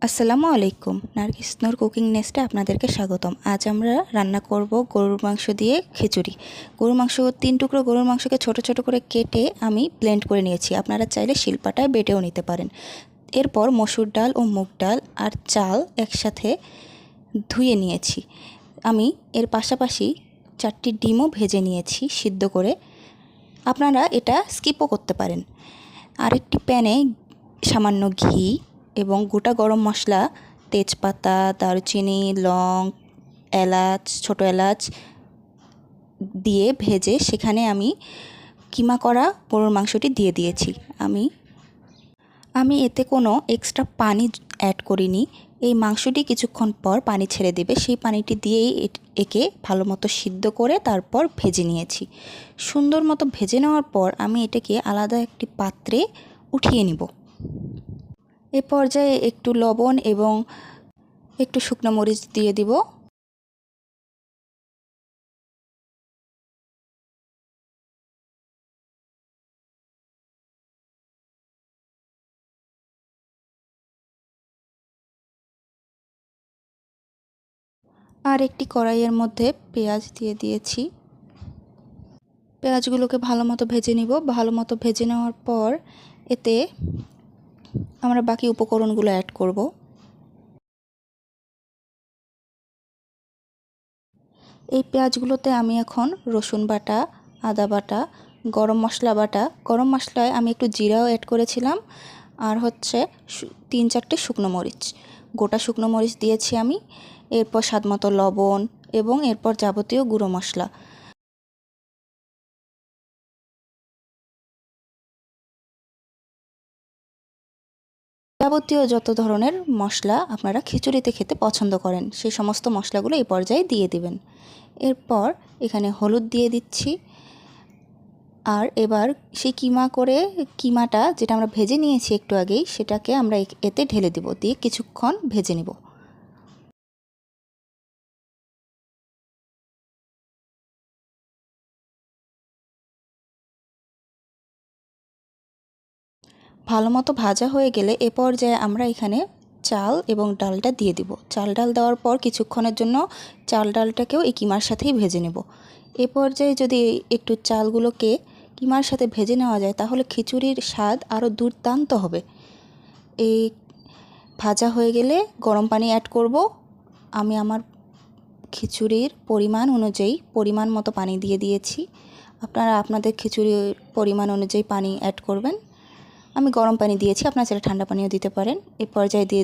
আসসালামু আলাইকুম। নার্গিস নূর কুকিং নেস্টে আপনাদেরকে স্বাগতম। আজ আমরা রান্না করব গরুর মাংস দিয়ে খিচুড়ি। গরুর মাংস 3 টুকরো গরুর মাংসকে ছোট ছোট করে কেটে আমি ব্লেন্ড করে নিয়েছি। আপনারা চাইলে শিলপাটায় বেটেও নিতে পারেন। এরপর মসুর ডাল ও মুগ ডাল আর চাল একসাথে ধুয়ে নিয়েছি। আমি এর পাশাপাশি 4টি ডিমও ভেজে নিয়েছি সিদ্ধ করে। আপনারা এটা স্কিপও করতে পারেন। আরেকটি প্যানে সামান্য ঘি এবং গোটা গরম মশলা, তেজপাতা, দারুচিনি, লং, এলাচ, ছোটো এলাচ দিয়ে ভেজে সেখানে আমি কিমা করা গরুর মাংসটি দিয়ে দিয়েছি। আমি এতে কোনো এক্সট্রা পানি অ্যাড করিনি। এই মাংসটি কিছুক্ষণ পর পানি ছেড়ে দেবে, সেই পানিটি দিয়েই একে ভালো মতো সিদ্ধ করে তারপর ভেজে নিয়েছি। সুন্দর মতো ভেজে নেওয়ার পর আমি এটাকে আলাদা একটি পাত্রে উঠিয়ে নিব। এ পর্যায়ে একটু লবণ এবং একটু শুকনো মরিচ দিয়ে দিব। আর একটি কড়াইয়ের মধ্যে পেঁয়াজ দিয়ে দিয়েছি। পেঁয়াজগুলোকে ভালো মতো ভেজে নিব। ভালো মতো ভেজে নেওয়ার পর এতে আমরা বাকি উপকরণগুলো অ্যাড করব। এই পেঁয়াজগুলোতে আমি এখন রসুন বাটা, আদা বাটা, গরম মশলা বাটা, গরম মশলায় আমি একটু জিরাও অ্যাড করেছিলাম, আর হচ্ছে 3-4টে শুকনো মরিচ, গোটা শুকনো মরিচ দিয়েছি আমি। এরপর স্বাদমতো লবণ এবং এরপর যাবতীয় গুঁড়ো মশলা। যাবতীয় যত ধরনের মশলা আপনারা খিচুড়িতে খেতে পছন্দ করেন সেই সমস্ত মশলাগুলো এই পর্যায়ে দিয়ে দিবেন। এরপর এখানে হলুদ দিয়ে দিচ্ছি। আর এবার সেই কিমাটা যেটা আমরা ভেজে নিয়েছি একটু আগেই, সেটাকে আমরা এতে ঢেলে দিব, দিয়ে কিছুক্ষণ ভেজে নেব। ভালো মতো ভাজা হয়ে গেলে এ পর্যায়ে আমরা এখানে চাল এবং ডালটা দিয়ে দিব। চাল ডাল দেওয়ার পর কিছুক্ষণের জন্য চাল ডালটাকেও এই কিমার সাথেই ভেজে নেব। এ পর্যায়ে যদি একটু চালগুলোকে কিমার সাথে ভেজে নেওয়া যায় তাহলে খিচুড়ির স্বাদ আরও দুর্দান্ত হবে। এই ভাজা হয়ে গেলে গরম পানি অ্যাড করব। আমি আমার খিচুড়ির পরিমাণ অনুযায়ী পরিমাণ মতো পানি দিয়ে দিয়েছি। আপনারা আপনাদের খিচুড়ির পরিমাণ অনুযায়ী পানি অ্যাড করবেন। আমি গরম পানি দিয়েছি, আপনারা চাইলে ঠান্ডা পানিও দিতে পারেন। এই পর্যায়ে দিয়ে